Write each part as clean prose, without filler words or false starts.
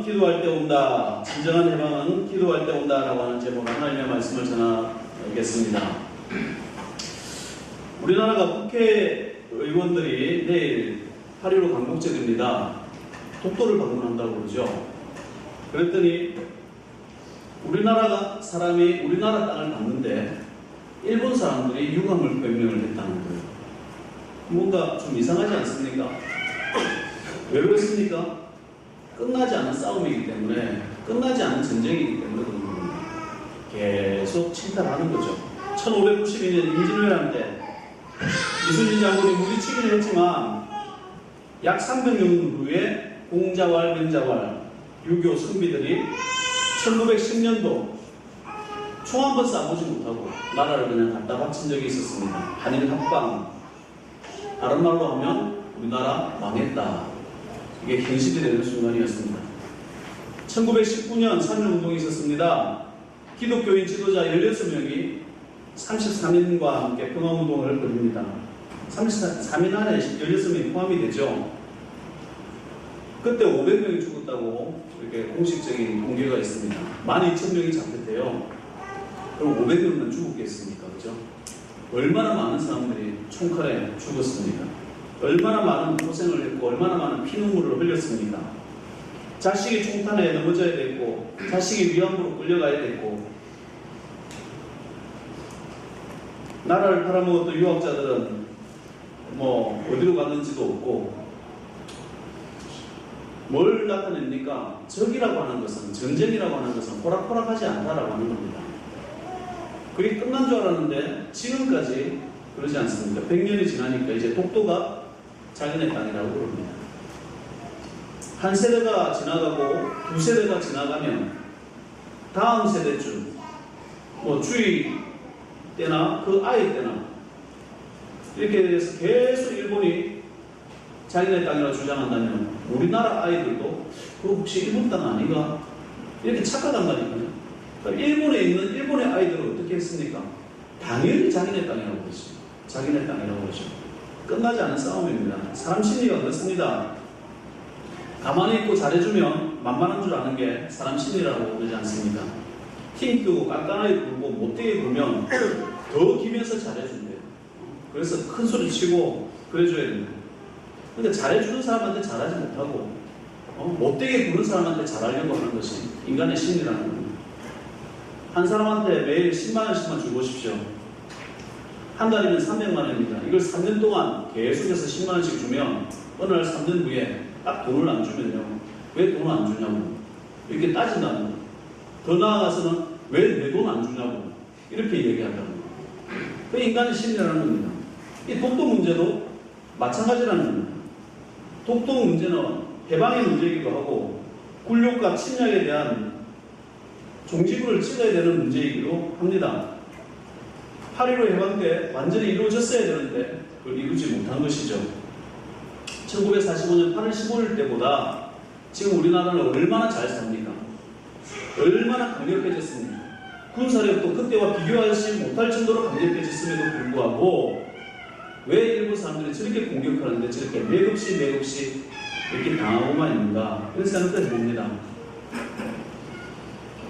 기도할 때 온다. 진정한 해방은 기도할 때 온다라고 하는 제목으로 하나님의 말씀을 전하겠습니다. 우리나라가 국회의원들이 내일 8.15 광복절입니다. 독도를 방문한다고 그러죠. 그랬더니 우리나라 사람이 우리나라 땅을 봤는데 일본 사람들이 유감을 표명을 했다는 거예요. 뭔가 좀 이상하지 않습니까? 왜 그렇습니까? 끝나지 않은 싸움이기 때문에, 끝나지 않은 전쟁이기 때문에 그런 겁니다. 계속 침탈하는 거죠. 1592년 임진왜란 때 이순신 장군이 무리치기를 했지만 약 300년 후에 공자왈, 명자왈, 유교 선비들이 1910년도 총 한 번 쏴보지 못하고 나라를 그냥 갖다 바친 적이 있었습니다. 한일 합방. 다른 말로 하면 우리나라 망했다. 이게 현실이 되는 순간이었습니다. 1919년 3.1운동이 있었습니다. 기독교인 지도자 16명이 33인과 함께 평화운동을 벌입니다. 33인 안에 16명이 포함이 되죠. 그때 500명이 죽었다고 이렇게 공식적인 통계가 있습니다. 12,000명이 잡혔대요. 그럼 500명만 죽었겠습니까? 그죠? 얼마나 많은 사람들이 총칼에 죽었습니까? 얼마나 많은 고생을 했고, 얼마나 많은 피눈물을 흘렸습니까? 자식이 총탄에 넘어져야 됐고, 자식이 위안부로 끌려가야 됐고, 나라를 팔아먹었던 유학자들은 뭐 어디로 갔는지도 없고, 뭘 나타냅니까? 적이라고 하는 것은, 전쟁이라고 하는 것은 호락호락하지 않다라고 하는 겁니다. 그게 끝난 줄 알았는데 지금까지 그러지 않습니다. 100년이 지나니까 이제 독도가 자기네 땅이라고 그럽니다. 한 세대가 지나가고 두 세대가 지나가면 다음 세대쯤 뭐 주위 때나 그 아이 때나 이렇게 해서 계속 일본이 자기네 땅이라고 주장한다면 우리나라 아이들도 그거 혹시 일본 땅 아닌가? 이렇게 착각한다니까요. 그러니까 일본에 있는 일본의 아이들은 어떻게 했습니까? 당연히 자기네 땅이라고 그러죠. 자기네 땅이라고 그러죠. 끝나지 않은 싸움입니다. 사람 심리가 그렇습니다. 가만히 있고 잘해주면 만만한 줄 아는 게 사람 심리라고 그러지 않습니까? 힘 끼고 깐깐하게 굴고 못되게 굴면 더 기면서 잘해준대요. 그래서 큰 소리 치고 그래줘야 됩니다. 근데 잘해주는 사람한테 잘하지 못하고 못되게 구는 사람한테 잘하려고 하는 것이 인간의 심리라는 겁니다. 한 사람한테 매일 10만 원씩만 주고 오십시오. 한 달이면 300만 원입니다. 이걸 3년 동안 계속해서 10만 원씩 주면 어느 날 3년 후에 딱 돈을 안 주면요. 왜 돈을 안 주냐고 이렇게 따진다는 거예요. 더 나아가서는 왜 내 돈 안 주냐고 이렇게 얘기한다는 거예요. 그 인간의 심리라는 겁니다. 이 독도 문제도 마찬가지라는 겁니다. 독도 문제는 해방의 문제이기도 하고 굴욕과 침략에 대한 종지부를 찍어야 되는 문제이기도 합니다. 8.15 해방 때 완전히 이루어졌어야 되는데 그걸 이루지 못한 것이죠. 1945년 8월 15일 때보다 지금 우리나라는 얼마나 잘 삽니까? 얼마나 강력해졌습니까? 군사력도 그때와 비교하지 못할 정도로 강력해졌음에도 불구하고 왜 일본 사람들이 저렇게 공격하는데 저렇게 매급시 이렇게 당하고만 있는가? 그런 생각도 해봅니다.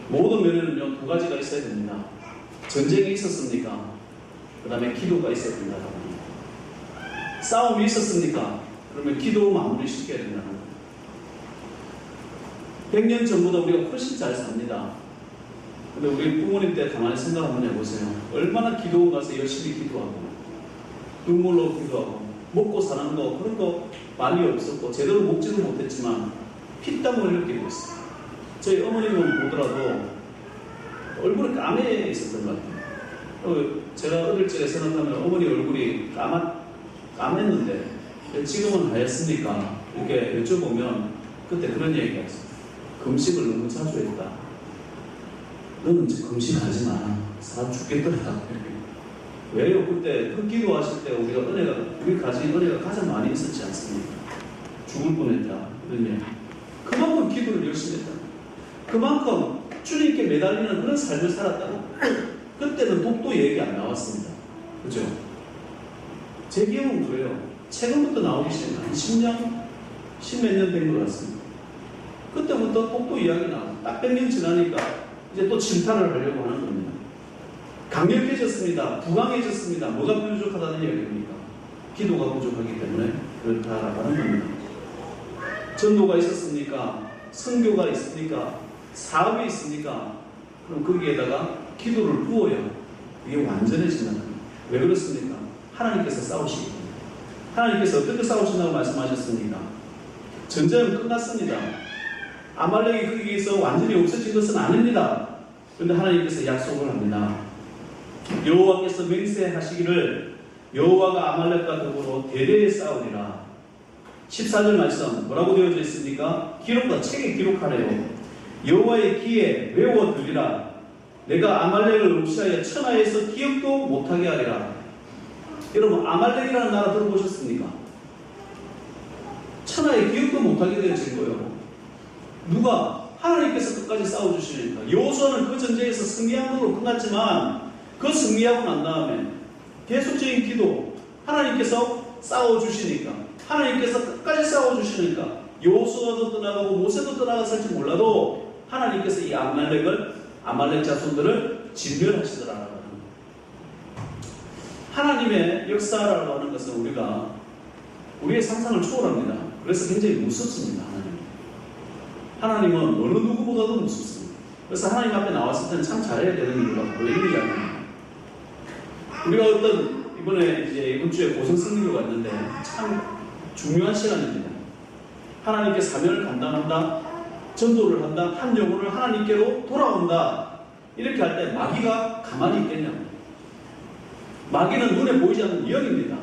모든 면에는요, 두 가지가 있어야 됩니다. 전쟁이 있었습니까? 그 다음에 기도가 있어야 된다. 싸움이 있었습니까? 그러면 기도 마무리 시켜야 된다는 거예요. 100년 전보다 우리가 훨씬 잘 삽니다. 근데 우리 부모님 때 가만히 생각 한번 해보세요. 얼마나 기도원 가서 열심히 기도하고, 눈물로 기도하고, 먹고 사는 거, 그런 거 많이 없었고, 제대로 먹지도 못했지만, 피땀을 흘리고 있어요. 저희 어머님은 보더라도 얼굴이 까매 있었던 것 같아요. 제가 어릴 적에 생각하면 어머니 얼굴이 까맸는데 지금은 하였습니까? 이렇게 여쭤보면 그때 그런 얘기가 있어요. 금식을 너무 자주 했다. 너는 이제 금식하지 마. 사람 죽겠더라. 왜요? 그때 그 기도하실 때 우리 가진 은혜가 가장 많이 있었지 않습니까? 죽을 뻔했다. 이런 얘기. 그만큼 기도를 열심히 했다. 그만큼 주님께 매달리는 그런 삶을 살았다고. 그때는 독도 얘기 안 나왔습니다. 그죠? 제 기억은 그래요. 최근부터 나오기 시작한 10년, 10몇 년 된 것 같습니다. 그때부터 그다음부터 또 이야기 나와요. 딱 100년 지나니까 이제 또 침탈을 하려고 하는 겁니다. 강력해졌습니다. 부강해졌습니다. 뭐가 부족하다는 이야기입니까? 기도가 부족하기 때문에 그렇다라고 하는 겁니다. 전도가 있었습니까? 선교가 있습니까? 사업이 있습니까? 그럼 거기에다가 기도를 부어야 이게 완전해진다는 겁니다. 왜 그렇습니까? 하나님께서 싸우시기 때문에. 하나님께서 어떻게 싸우신다고 말씀하셨습니까? 전쟁은 끝났습니다. 아말렉이 거기에서 완전히 없어진 것은 아닙니다. 그런데 하나님께서 약속을 합니다. 여호와께서 맹세하시기를 여호와가 아말렉과 더불어 대대에 싸우리라. 14절 말씀 뭐라고 되어져 있습니까? 기록과 책에 기록하래요. 여호와의 귀에 외워 들으리라. 내가 아말렉을 없이하여 천하에서 기억도 못하게 하리라. 여러분 아말렉이라는 나라 들어보셨습니까? 천하에 기억도 못하게 되어질 거예요. 누가? 하나님께서 끝까지 싸워주시니까. 여호수아는 그 전쟁에서 승리한 걸로 끝났지만 그 승리하고 난 다음에 계속적인 기도, 하나님께서 싸워주시니까, 하나님께서 끝까지 싸워주시니까 여호수아도 떠나가고 모세도 떠나갔을지 몰라도 하나님께서 이 아말렉 자손들을 진멸하시더라고요. 하나님의 역사라고 하는 것은 우리가 우리의 상상을 초월합니다. 그래서 굉장히 무섭습니다. 하나님은 어느 누구보다도 무섭습니다. 그래서 하나님 앞에 나왔을 때는 참 잘해야 되는 이유가 바로 이 이야기입니다. 우리가 이번에 이번 주에 고성 승리교가 있는데 참 중요한 시간입니다. 하나님께 사명을 감당한다, 전도를 한다, 한 영혼을 하나님께로 돌아온다. 이렇게 할 때 마귀가 가만히 있겠냐고. 마귀는 눈에 보이지 않는 영입니다.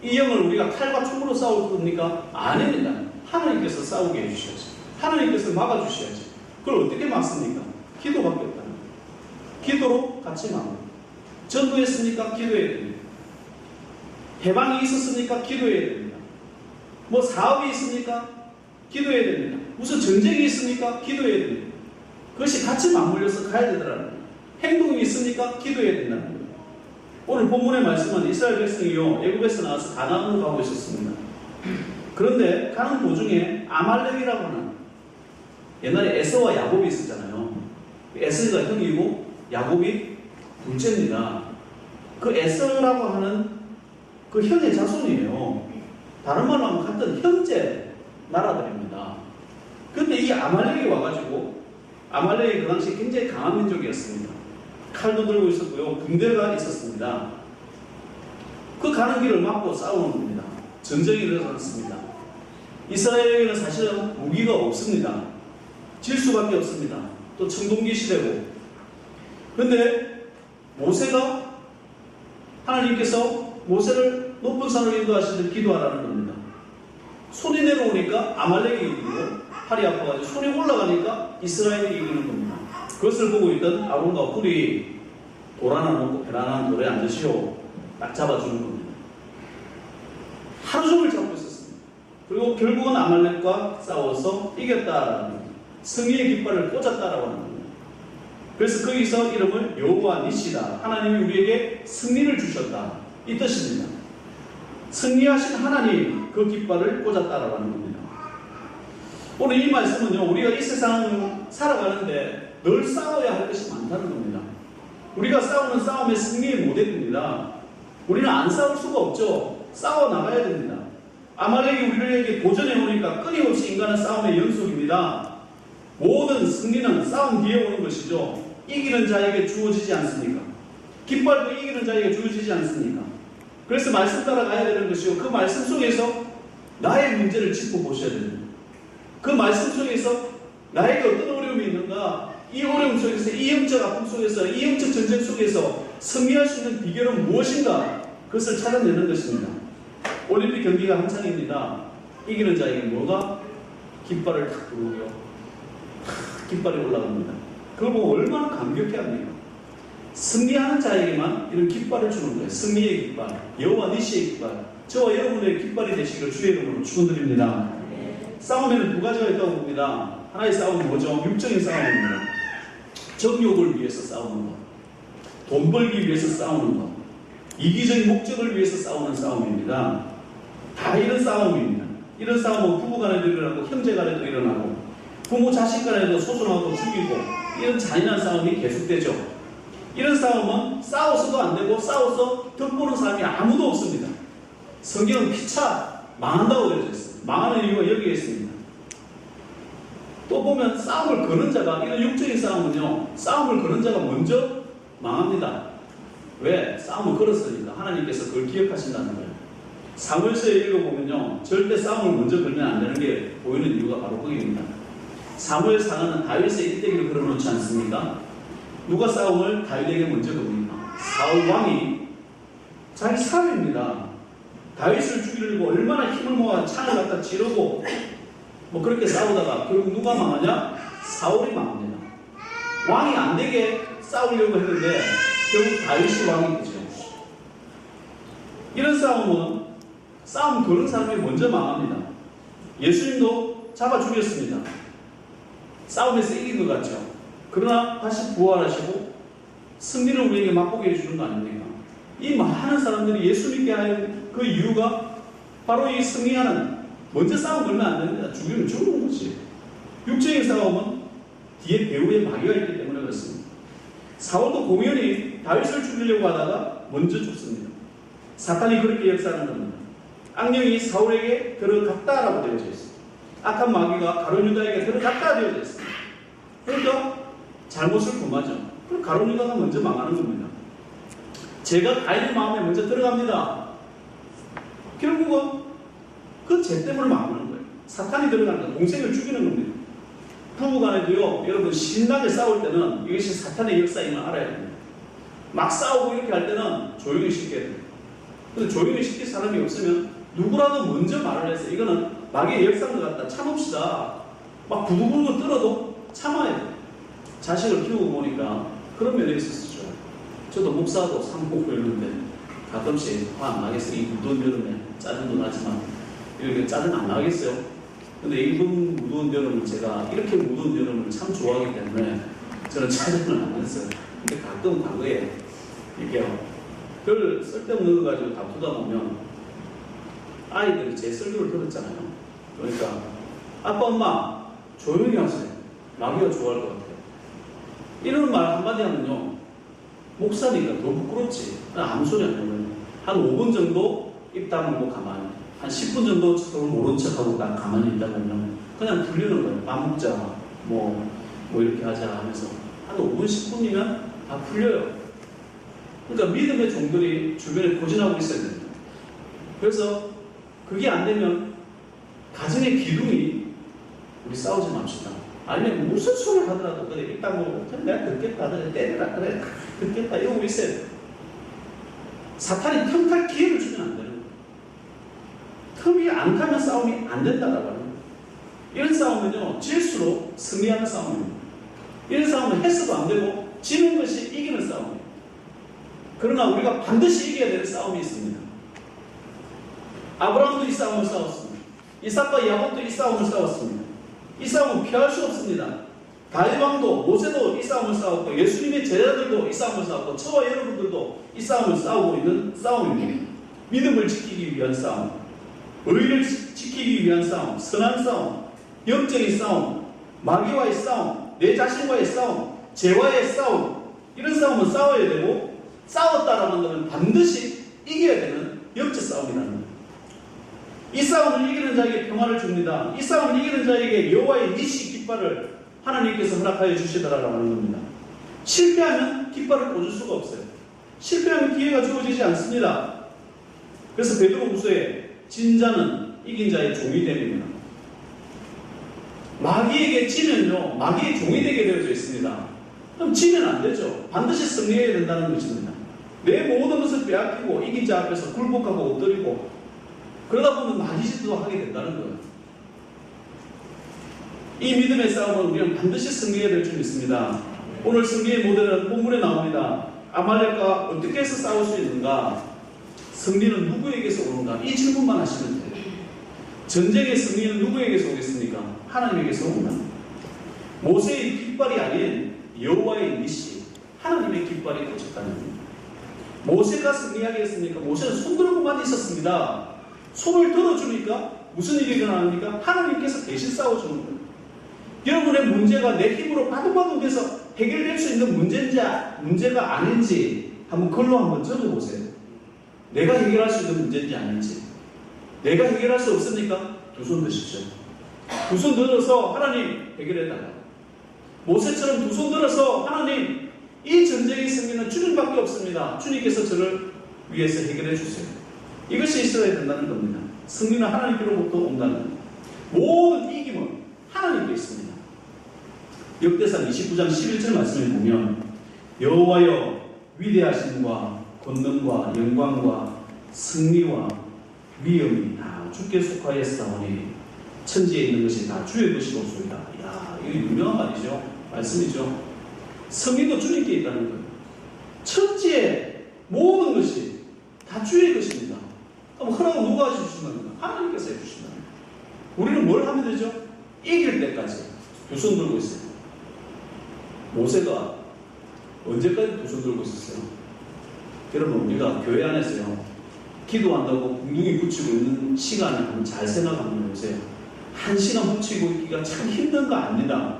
이 영을 우리가 칼과 총으로 싸울 겁니까? 아닙니다. 하나님께서 싸우게 해주셔야죠. 하나님께서 막아주셔야죠. 그걸 어떻게 막습니까? 기도밖에 없다는 거예요. 기도로 같이 막아요. 전도했습니까? 기도해야 됩니다. 해방이 있었습니까? 기도해야 됩니다. 뭐 사업이 있습니까? 기도해야 됩니다. 무슨 전쟁이 있습니까? 기도해야 됩니다. 그것이 같이 맞물려서 가야 되더라는 거예요. 행동이 있습니까? 기도해야 된다는 거예요. 오늘 본문의 말씀은 이스라엘 백성이요 애굽에서 나와서 가나안으로 가고 있었습니다. 그런데 가는 도중에 아말렉이라고 하는, 옛날에 에서와 야곱이 있었잖아요. 에서가 형이고 야곱이 둘째입니다. 그 에서라고 하는 그 형의 자손이에요. 다른 말로 하면 같은 형제 나라들입니다. 그런데 이 아말렉이 와가지고, 아말렉이 그 당시 굉장히 강한 민족이었습니다. 칼도 들고 있었고요, 군대가 있었습니다. 그 가는 길을 막고 싸우는 겁니다. 전쟁이 일어났습니다. 이스라엘에게는 사실은 무기가 없습니다. 질 수밖에 없습니다. 또 청동기 시대고. 그런데 모세가, 하나님께서 모세를 높은 산으로 인도하시듯 기도하라는 겁니다. 손이 내려오니까 아말렉이 이기고, 팔이 아파가지고 손이 올라가니까 이스라엘이 이기는 겁니다. 그것을 보고 있던 아론과 훌이 돌 하나 놓고 편안한 돌에 앉으시오. 딱 잡아주는 겁니다. 하루 종일 잡고 있었습니다. 그리고 결국은 아말렉과 싸워서 이겼다라는 겁니다. 승리의 깃발을 꽂았다라고 하는 겁니다. 그래서 거기서 이름을 여호와 니시다. 하나님이 우리에게 승리를 주셨다. 이 뜻입니다. 승리하신 하나님, 그 깃발을 꽂았다라고 하는 겁니다. 오늘 이 말씀은요, 우리가 이 세상을 살아가는데 늘 싸워야 할 것이 많다는 겁니다. 우리가 싸우는 싸움의 승리의 모델입니다. 우리는 안 싸울 수가 없죠. 싸워 나가야 됩니다. 아말렉이 우리에게 도전해 오니까 끊임없이 인간은 싸움의 연속입니다. 모든 승리는 싸움 뒤에 오는 것이죠. 이기는 자에게 주어지지 않습니까? 깃발도 이기는 자에게 주어지지 않습니까? 그래서 말씀 따라가야 되는 것이요, 그 말씀 속에서 나의 문제를 짚어보셔야 됩니다. 그 말씀 속에서 나에게 어떤 어려움이 있는가, 이 어려움 속에서, 이 영적 아픔 속에서, 이 영적 전쟁 속에서 승리할 수 있는 비결은 무엇인가, 그것을 찾아내는 것입니다. 올림픽 경기가 한창입니다. 이기는 자에게 뭐가? 깃발을 탁 부르고요, 깃발이 올라갑니다. 그걸 보고 얼마나 감격해합니까? 승리하는 자에게만 이런 깃발을 주는 거예요. 승리의 깃발, 여호와 니시의 깃발. 저와 여러분의 깃발이 되시길 주의 이름으로 축원드립니다. 싸움에는 두 가지가 있다고 봅니다. 하나의 싸움은 뭐죠? 육적인 싸움입니다. 정욕을 위해서 싸우는 것, 돈 벌기 위해서 싸우는 것, 이기적인 목적을 위해서 싸우는 싸움입니다. 다 이런 싸움입니다. 이런 싸움은 부부 간에도 일어나고 형제 간에도 일어나고 부모 자식 간에도 소송하고 죽이고 이런 잔인한 싸움이 계속되죠. 이런 싸움은 싸워서도 안 되고 싸워서 덕보는 사람이 아무도 없습니다. 성경은 피차 망한다고 되어져 있습니다. 망하는 이유가 여기에 있습니다. 또 보면 싸움을 거는 자가, 이런 육적인 싸움은요, 싸움을 거는 자가 먼저 망합니다. 왜? 싸움을 걸었으니까 하나님께서 그걸 기억하신다는 거예요. 사무엘서에 읽어보면요, 절대 싸움을 먼저 걸면 안 되는 게 보이는 이유가 바로 거기입니다. 사무엘 상하는 다윗의 일대기를 걸어놓지 않습니까? 누가 싸움을 다윗에게 먼저 겁니까? 사울 왕이 자기 사위입니다. 다윗을 죽이려고 얼마나 힘을 모아 창을 갖다 지르고 뭐 그렇게 싸우다가 결국 누가 망하냐? 사울이 망합니다. 왕이 안 되게 싸우려고 했는데 결국 다윗이 왕이 되죠. 이런 싸움은 싸움 거는 사람이 먼저 망합니다. 예수님도 잡아 죽였습니다. 싸움에서 이긴 것 같죠. 그러나 다시 부활하시고 승리를 우리에게 맛보게 해주는 거 아닙니까? 이 많은 사람들이 예수 믿게 할 그 이유가 바로 이 승리하는, 먼저 싸움 걸면 안 됩니다. 죽이면 죽는 거지. 육적인 싸움은 뒤에 배후에 마귀가 있기 때문에 그렇습니다. 사울도 공연히 다윗을 죽이려고 하다가 먼저 죽습니다. 사탄이 그렇게 역사하는 겁니다. 악령이 사울에게 들어갔다라고 되어져 있습니다. 악한 마귀가 가룟 유다에게 들어갔다 되어져 있습니다. 그러니까 잘못을 범하죠. 그럼 가룟 유다가 먼저 망하는 겁니다. 제가 가인의 마음에 먼저 들어갑니다. 결국은 그 죄 때문에 망하는 거예요. 사탄이 들어가는 거예요. 동생을 죽이는 겁니다. 부부간에도요, 여러분 신나게 싸울 때는 이것이 사탄의 역사임을 알아야 됩니다. 막 싸우고 이렇게 할 때는 조용히 시켜야 돼요. 근데 조용히 시킬 사람이 없으면 누구라도 먼저 말을 해서 이거는 마귀의 역사인 것 같다, 참읍시다. 막 부두부두 떨어도 참아야 돼요. 자식을 키우고 보니까 그런 면에 있었죠. 저도 목사도 삼고 그러는데 가끔씩 화 안 나겠어요. 이 무더운 여름에 짜증도 나지만 이렇게 짜증 안 나겠어요. 근데 이번 무더운 여름은 제가 이렇게 무더운 여름을 참 좋아하기 때문에 저는 짜증을 안 냈어요. 근데 가끔 과거에 이렇게 별 쓸데없는 거 가지고 다투다 보면 아이들이 제 설교를 들었잖아요. 그러니까 아빠 엄마 조용히 하세요. 마귀가 좋아할 것 같아요. 이런 말 한마디 하면요, 목사니까 더 부끄럽지. 아무 소리 안 해요. 한 5분 정도 입 다물고 가만히, 한 10분 정도 서로 모른 척하고 가만히 있다 보면 그냥 풀리는 거예요. 밥 먹자, 뭐 이렇게 하자 하면서 한 5분, 10분이면 다 풀려요. 그러니까 믿음의 종들이 주변에 고진하고 있어야 됩니다. 그래서 그게 안 되면 가정의 기둥이 우리 싸우지 맙시다. 아니면 무슨 소리 하더라도 그래 입 다물고 내가 듣겠다, 그래 때려라, 그래 듣겠다 이러고 있어야 돼요. 사탄이 틈탈 기회를 주면 안 되는 거예요. 틈이 안 타면 싸움이 안 된다라고 하는 거예요. 이런 싸움은요, 질수록 승리하는 싸움입니다. 이런 싸움은 해서도 안 되고 지는 것이 이기는 싸움이에요. 그러나 우리가 반드시 이겨야 되는 싸움이 있습니다. 아브라함도 이 싸움을 싸웠습니다. 이삭과 야곱도 이 싸움을 싸웠습니다. 이 싸움은 피할 수 없습니다. 다윗 왕도 모세도 이 싸움을 싸웠고 예수님의 제자들도 이 싸움을 싸웠고 저와 여러분들도 이 싸움을 싸우고 있는 싸움입니다. 믿음을 지키기 위한 싸움, 의를 지키기 위한 싸움, 선한 싸움, 영적인 싸움, 마귀와의 싸움, 내 자신과의 싸움, 죄와의 싸움, 이런 싸움은 싸워야 되고 싸웠다라는 것은 반드시 이겨야 되는 영적 싸움이라는 거예요. 이 싸움을 이기는 자에게 평화를 줍니다. 이 싸움을 이기는 자에게 여호와의 니시 깃발을 하나님께서 허락하여 주시더라라고 하는 겁니다. 실패하면 깃발을 꽂을 수가 없어요. 실패하면 기회가 주어지지 않습니다. 그래서 베드로후서에 진자는 이긴 자의 종이 됨입니다. 마귀에게 지면요, 마귀의 종이 되게 되어져 있습니다. 그럼 지면 안 되죠. 반드시 승리해야 된다는 것입니다. 내 모든 것을 빼앗기고 이긴 자 앞에서 굴복하고 엎드리고 그러다 보면 마귀짓도 하게 된다는 거예요. 이 믿음의 싸움은 우리는 반드시 승리해야 될 줄 믿습니다. 오늘 승리의 모델은 본문에 나옵니다. 아말렉과 어떻게 해서 싸울 수 있는가? 승리는 누구에게서 오는가? 이 질문만 하시면 돼요. 전쟁의 승리는 누구에게서 오겠습니까? 하나님에게서 옵니다. 모세의 깃발이 아닌 여호와의 니시, 하나님의 깃발이 꽂혔다는 겁니다. 모세가 승리하게 했습니까? 모세는 손 들고만 있었습니다. 손을 들어주니까 무슨 일이 일어납니까? 하나님께서 대신 싸워주는 거예요. 여러분의 문제가 내 힘으로 바둥바둥해서 해결될 수 있는 문제가 아닌지 한번 글로 한번 적어보세요. 내가 해결할 수 있는 문제인지 아닌지. 내가 해결할 수 없으니까 두 손 드십시오. 두 손 들어서 하나님 해결해달라. 모세처럼 두 손 들어서 하나님 이 전쟁의 승리는 주님밖에 없습니다. 주님께서 저를 위해서 해결해 주세요. 이것이 있어야 된다는 겁니다. 승리는 하나님께로부터 온다는 겁니다. 모든 이김은 하나님께 있습니다. 역대상 29장 11절 말씀을 보면 여호와여 위대하심과 권능과 영광과 승리와 위엄이 다 주께 속하였사오니 천지에 있는 것이 다 주의 것이로소이다. 이야, 이거 유명한 말이죠. 말씀이죠. 승리도 주님께 있다는 거예요. 천지의 모든 것이 다 주의 것입니다. 그럼 허락은 누가 해주신다는 거예요? 하나님께서 해주신다는 거예요. 우리는 뭘 하면 되죠? 이길 때까지 두 손 들고 있어요. 모세가 언제까지 두 손 들고 있었어요? 여러분, 우리가 교회 안에서요, 기도한다고 붕둥이 붙이고 있는 시간을 한번 잘 생각하면 보세요. 1시간 붙이고 있기가 참 힘든 거 아닙니다.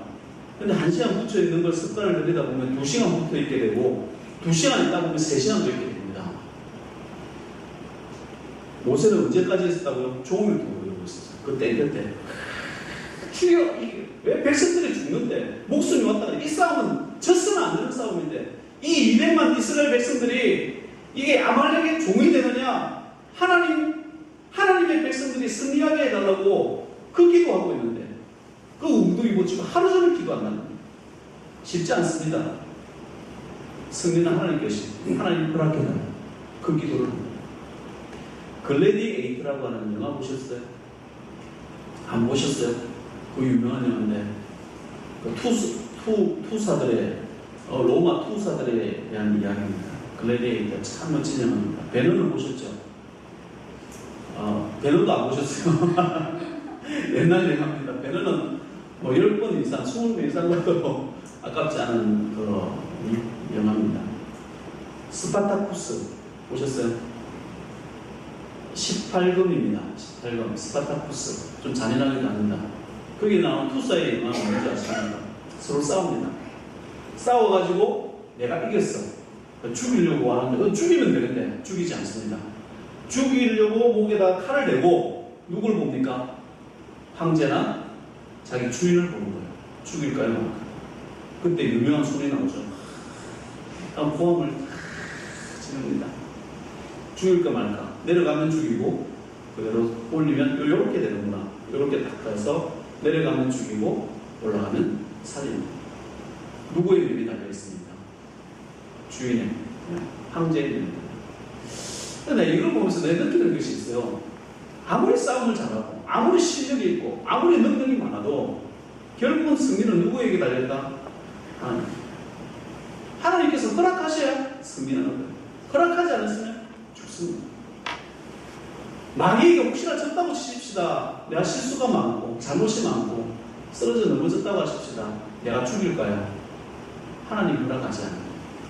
근데 1시간 붙여 있는 걸 습관을 들이다 보면 2시간 붙어 있게 되고, 2시간 있다 보면 3시간도 있게 됩니다. 모세는 언제까지 했었다고요? 종일 두고 있었어요. 그 땡길 때. 주여, 왜 백성들이 죽는데? 목숨이 왔다가, 이 싸움은 졌으면 안 되는 싸움인데, 이 200만 이스라엘 백성들이 이게 아말렉의 종이 되느냐? 하나님의 백성들이 승리하게 해달라고 그 기도하고 있는데, 그 웅둥이 붙이고 하루 종일 기도한다는 거예요. 쉽지 않습니다. 승리는 하나님 것이, 하나님 허락해달라. 그 기도를 합니다. 글래디에이터라고 하는 영화 보셨어요? 안 보셨어요? 그 유명한 영화인데, 그 투사들의, 로마 투사들에 대한 이야기입니다. 글래디에이터 참 멋진 영화입니다. 배너는 보셨죠? 배너도 안 보셨어요? 옛날 영화입니다. 배너는 뭐 10번 이상, 20번 이상 봐도 아깝지 않은 그 영화입니다. 스파타쿠스 보셨어요? 18금입니다. 18금. 스파타쿠스. 좀 잔인하게 합니다. 거기에 나온 투사의 영화가 뭔지 아십니까? 서로 싸웁니다. 싸워가지고 내가 이겼어. 죽이려고 하는데, 죽이면 되는데 죽이지 않습니다. 죽이려고 목에다 칼을 대고 누굴 봅니까? 황제나 자기 주인을 보는 거예요. 죽일까요? 말까요? 그때 유명한 소리 나오죠. 고함을 지릅니다. 죽일까 말까. 내려가면 죽이고, 그대로 올리면 이렇게 되는구나. 이렇게 딱 해서 내려가면 죽이고, 올라가면 살인. 누구의 힘이 달려 있습니까? 주인의, 황제의 힘입니다. 근데 이걸 보면서 내 느끼는 것이 있어요. 아무리 싸움을 잘하고, 아무리 실력이 있고, 아무리 능력이 많아도 결국은 승리는 누구에게 달렸다? 하나님. 하나님께서 허락하셔야 승리하는 거예요. 허락하지 않으시면 죽습니다. 마귀에게 혹시나 졌다고 치십시다. 내가 실수가 많고 잘못이 많고 쓰러져 넘어졌다고 하십시다. 내가 죽일까요? 하나님 허락하지 않아요.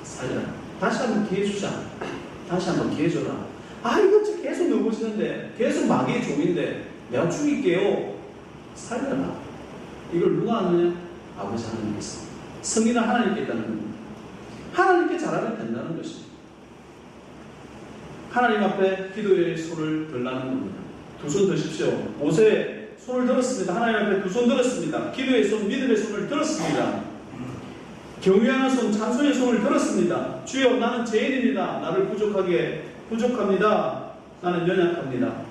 살려라. 다시 한번 기회 주자. 다시 한번 기회 줘라. 이거 계속 넘어지는데, 계속 마귀의 종인데 내가 죽일게요. 살려라. 이걸 누가 하느냐? 아버지 하나님께서. 승리는 하나님께 있다는 겁니다. 하나님께 잘하면 된다는 것입니다. 하나님 앞에 기도의 손을 들라는 겁니다. 두 손 드십시오. 모세 손을 들었습니다. 하나님 앞에 두 손 들었습니다. 기도의 손, 믿음의 손을 들었습니다. 경외하는 손, 찬송의 손을 들었습니다. 주여, 나는 죄인입니다. 나를 부족합니다. 나는 연약합니다.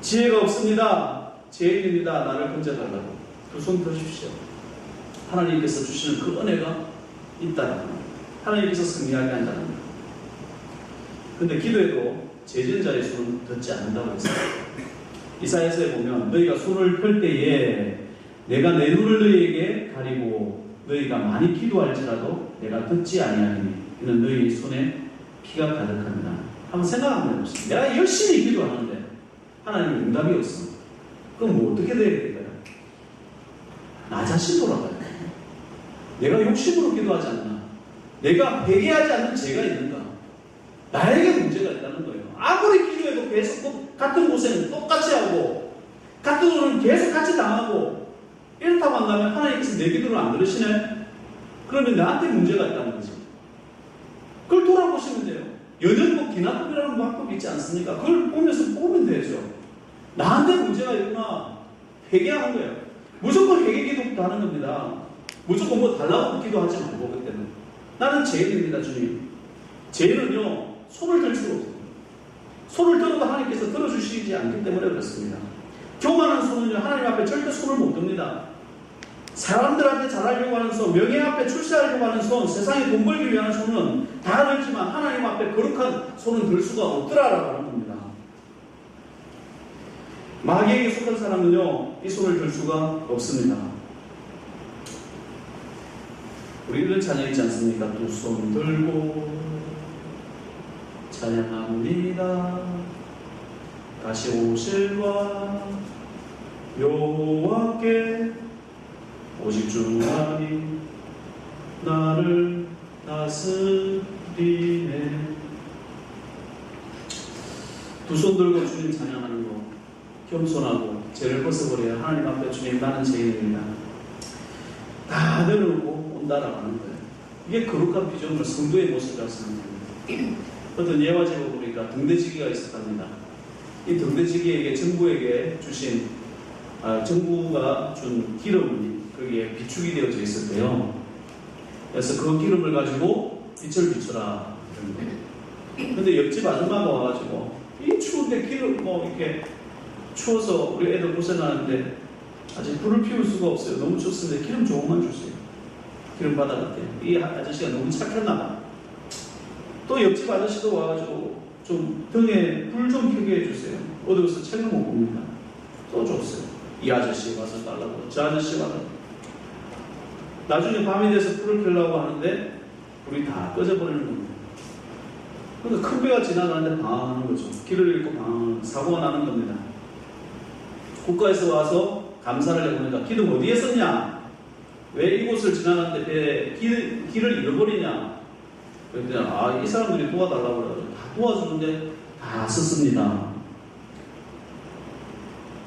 지혜가 없습니다. 죄인입니다. 나를 건져달라고. 두 손 드십시오. 하나님께서 주시는 그 은혜가 있다는 겁니다. 하나님께서 승리하게 한다는 겁니다. 근데 기도에도 제전자의 손은 듣지 않는다고 했어요. 이사야서에 보면 너희가 손을 펼 때에 내가 내 눈을 너희에게 가리고 너희가 많이 기도할지라도 내가 듣지 아니하리니 이는 너희 손에 피가 가득합니다. 한번 생각 한번 해보세요. 내가 열심히 기도하는데 하나님의 응답이 없어. 그럼 뭐 어떻게 돼야 될까요? 나 자신 돌아가요. 내가 욕심으로 기도하지 않나? 내가 회개하지 않는 죄가 있는가? 나에게 문제가 있다는 거예요. 아무리 기도해도 계속 같은 고생은 똑같이 하고 같은 오는 계속 같이 당하고 이렇다고 한다면 하나님께서 내 기도를 안 들으시네? 그러면 나한테 문제가 있다는 거지. 그걸 돌아보시면 돼요. 연연법, 기납법이라는 방법이 있지 않습니까? 그걸 보면서 보면 되죠. 나한테 문제가 있구나. 회개하는 거예요. 무조건 회개 기도부터 하는 겁니다. 무조건 뭐 달라고 기도하지 말고 그때는. 나는 죄인입니다, 주님. 죄인은요, 손을 들 수가 없어요. 손을 들어도 하나님께서 들어주시지 않기 때문에 그렇습니다. 교만한 손은요, 하나님 앞에 절대 손을 못 듭니다. 사람들한테 잘하려고 하는 손, 명예 앞에 출세하려고 하는 손, 세상에 돈 벌기 위한 손은 다 들지만 하나님 앞에 거룩한 손은 들 수가 없더라라고 하는 겁니다. 마귀에게 속한 사람은요, 이 손을 들 수가 없습니다. 우리는 찬양 있지 않습니까? 두 손 들고 찬양합니다. 다시 오실와 여호와께 오직 주 하나님 나를 다스리네. 두 손 들고 주님 찬양하는 거, 겸손하고 죄를 벗어버려야 하나님 앞에 주님 나는 죄인입니다. 다 내려놓고 온다라고 하는 거예요. 이게 거룩한 비전으로 성도의 모습이라고 생각합니다. 어떤 예화집을 보니까 등대지기가 있었답니다. 이 등대지기에게 정부에게 주신 정부가 준 기름이 거기에 비축이 되어져 있었대요. 그래서 그 기름을 가지고 빛을 비춰라. 근데 옆집 아줌마가 와가지고 이 추운데 기름 이렇게 추워서 우리 애들 고생하는데 아직 불을 피울 수가 없어요. 너무 춥습니다. 기름 조금만 주세요. 기름 받아갔대요. 이 아저씨가 너무 착했나봐. 또 옆집 아저씨도 와가지고 좀 등에 불 좀 켜게 해주세요. 어두워서 책을 못 봅니다. 또 줬어요. 이 아저씨 와서 달라고, 저 아저씨 와서. 나중에 밤이 돼서 불을 켜려고 하는데 불이 다 꺼져버리는 겁니다. 그러니까 큰 배가 지나가는데 방황하는 거죠. 길을 잃고 방황하는, 사고가 나는 겁니다. 국가에서 와서 감사를 해보니까 기름 어디에 썼냐? 왜 이곳을 지나가는데 배에 길을 잃어버리냐? 그랬더니 이 사람들이 도와달라고 그래가지고 다 도와주는데 다 썼습니다.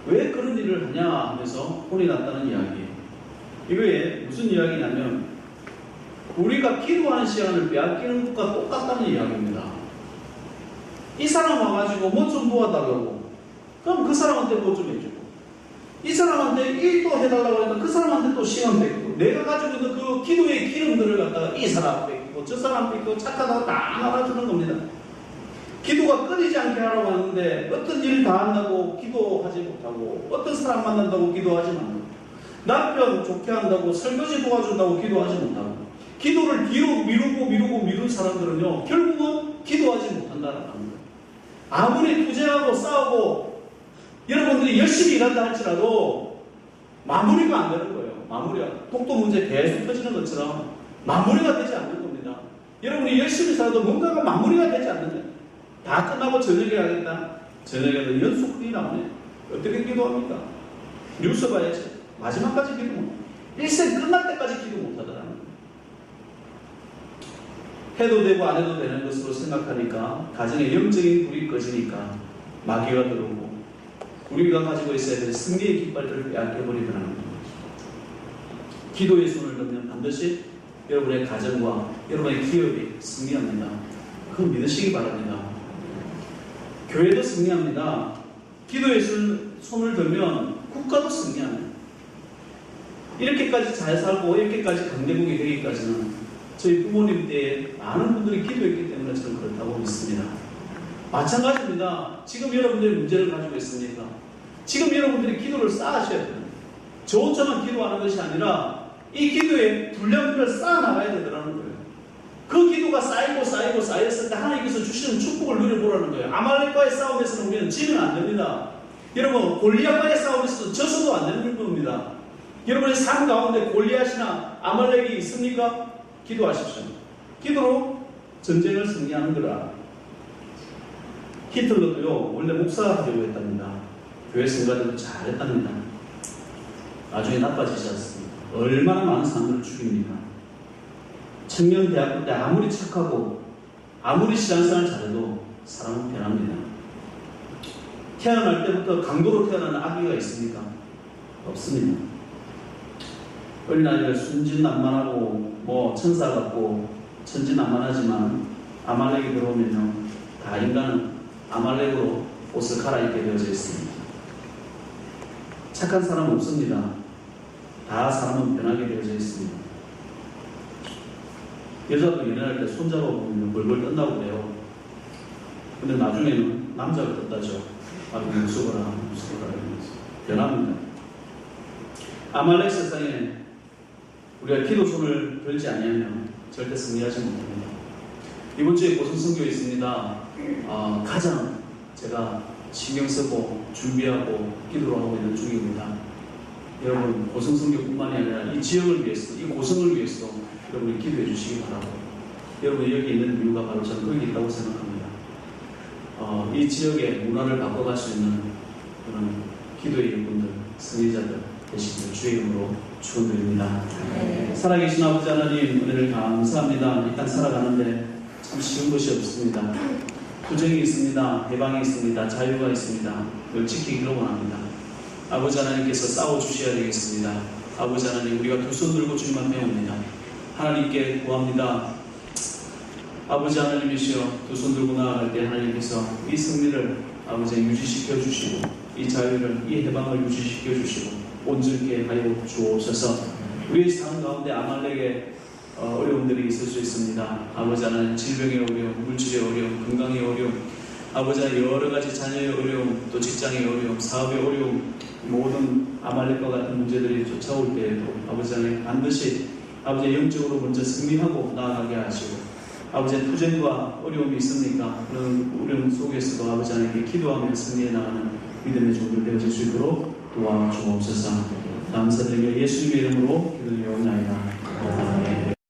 왜 그런 일을 하냐 하면서 혼이 났다는 이야기예요. 이거에 무슨 이야기냐면 우리가 기도하는 시간을 빼앗기는 것과 똑같다는 이야기입니다. 이 사람 와가지고 뭐 좀 도와달라고, 그럼 그 사람한테 뭐 좀 해주고, 이 사람한테 일도 해달라고 하니까 그 사람한테 또 시간 뺏고, 내가 가지고 있는 그 기도의 기름들을 갖다가 이 사람 뺏기고 저 사람 뺏기고 착하다고 다 말아주는 겁니다. 기도가 끊이지 않게 하라고 하는데 어떤 일 다 한다고 기도하지 못하고, 어떤 사람 만난다고 기도하지 못하고, 남편 좋게 한다고 설거지 도와준다고 기도하지 못하고, 기도를 뒤로 미룬 사람들은요 결국은 기도하지 못한다는 겁니다. 아무리 투쟁하고 싸우고 여러분들이 열심히 일한다 할지라도 마무리가 안 되는 거예요. 마무리가 독도 문제 계속 터지는 것처럼 마무리가 되지 않는 겁니다. 여러분이 열심히 살아도 뭔가가 마무리가 되지 않는 거예요. 다 끝나고 저녁에 하겠다. 저녁에는 연속이 나오네. 어떻게 기도합니까? 뉴스 봐야지. 마지막까지 기도 못. 일생 끝날 때까지 기도 못 하더라는 거예요. 해도 되고 안 해도 되는 것으로 생각하니까 가정에 영적인 불이 꺼지니까 마귀가 들어오고 우리가 가지고 있어야 될 승리의 깃발들을 빼앗겨버리더라는 거예요. 기도의 손을 들면 반드시 여러분의 가정과 여러분의 기업이 승리합니다. 그거 믿으시기 바랍니다. 교회도 승리합니다. 기도의 손을 들면 국가도 승리합니다. 이렇게까지 잘 살고 이렇게까지 강대국이 되기까지는 저희 부모님 때에 많은 분들이 기도했기 때문에 저는 그렇다고 믿습니다. 마찬가지입니다. 지금 여러분들이 문제를 가지고 있습니까? 지금 여러분들이 기도를 쌓으셔야 돼요. 저 혼자만 기도하는 것이 아니라 이 기도에 분량들을 쌓아나가야 되더라는 거예요. 그 기도가 쌓였을 때 하나님께서 주시는 축복을 누려보라는 거예요. 아말렉과의 싸움에서는 우리는 지면 안 됩니다. 여러분, 골리앗과의 싸움에서도 져서도 안 되는 겁니다. 여러분의 삶 가운데 골리앗이나 아말렉이 있습니까? 기도하십시오. 기도로 전쟁을 승리하는 거라. 히틀러도요, 원래 목사하려고 했답니다. 교회 성가대도 잘했답니다. 나중에 나빠지지 않습니다. 얼마나 많은 사람들을 죽입니까? 청년 대학교 때 아무리 착하고 아무리 신앙생활 잘해도 사람은 변합니다. 태어날 때부터 강도로 태어나는 아기가 있습니까? 없습니다. 어린아이들 순진난만하고 뭐 천사 같고 천진난만하지만 아말렉이 들어오면요, 다 인간은 아말렉으로 옷을 갈아입게 되어져 있습니다. 착한 사람은 없습니다. 다 사람은 변하게 되어져 있습니다. 여자도 연애할 때 손잡아 보면 벌벌 떤다고 그래요. 근데 나중에는 남자가 떴다죠. 아주 무서워라 이러면서 변합니다. 아말렉 세상에 우리가 기도 손을 들지 아니하면 절대 승리하지 못합니다. 이번 주에 고성선교에 있습니다. 가장 제가 신경 쓰고 준비하고 기도를 하고 있는 중입니다. 여러분, 고성선교뿐만이 아니라 이 지역을 위해서, 이 고성을 위해서 여러분이 기도해 주시기 바라고, 여러분 여기 있는 이유가 바로 저는 거기 있다고 생각합니다. 이 지역의 문화를 바꿔갈 수 있는 그런 기도의 일꾼들, 승리자들 되시기를 주의 이름으로 축원드립니다. 살아계신 아버지 하나님, 은혜를 감사합니다. 이 땅 살아가는데 참 쉬운 것이 없습니다. 투쟁이 있습니다. 해방이 있습니다. 자유가 있습니다. 그걸 지키기를 원합니다. 아버지 하나님께서 싸워주셔야 되겠습니다. 아버지 하나님, 우리가 두 손 들고 주님 앞에 옵니다. 하나님께 구합니다. 아버지 하나님이시여, 두 손 들고 나아갈 때 하나님께서 이 승리를 아버지 유지시켜 주시고, 이 자유를, 이 해방을 유지시켜 주시고 온전케 하여 주옵소서. 우리의 삶 가운데 아말렉의 어려움들이 있을 수 있습니다. 아버지 하나님, 질병의 어려움, 물질의 어려움, 건강의 어려움, 아버지 하나님, 여러 가지 자녀의 어려움, 또 직장의 어려움, 사업의 어려움, 모든 아말렉과 같은 문제들이 쫓아올 때에도 아버지 하나님, 반드시 아버지 영적으로 먼저 승리하고 나아가게 하시고, 아버지의 투쟁과 어려움이 있습니까? 그런 어려움 속에서도 아버지 하나님께 기도하며 승리해 나가는 믿음의 종들 되어질 수 있도록 도와주옵소서. 감사드리며 예수님의 이름으로 기도드리옵나이다.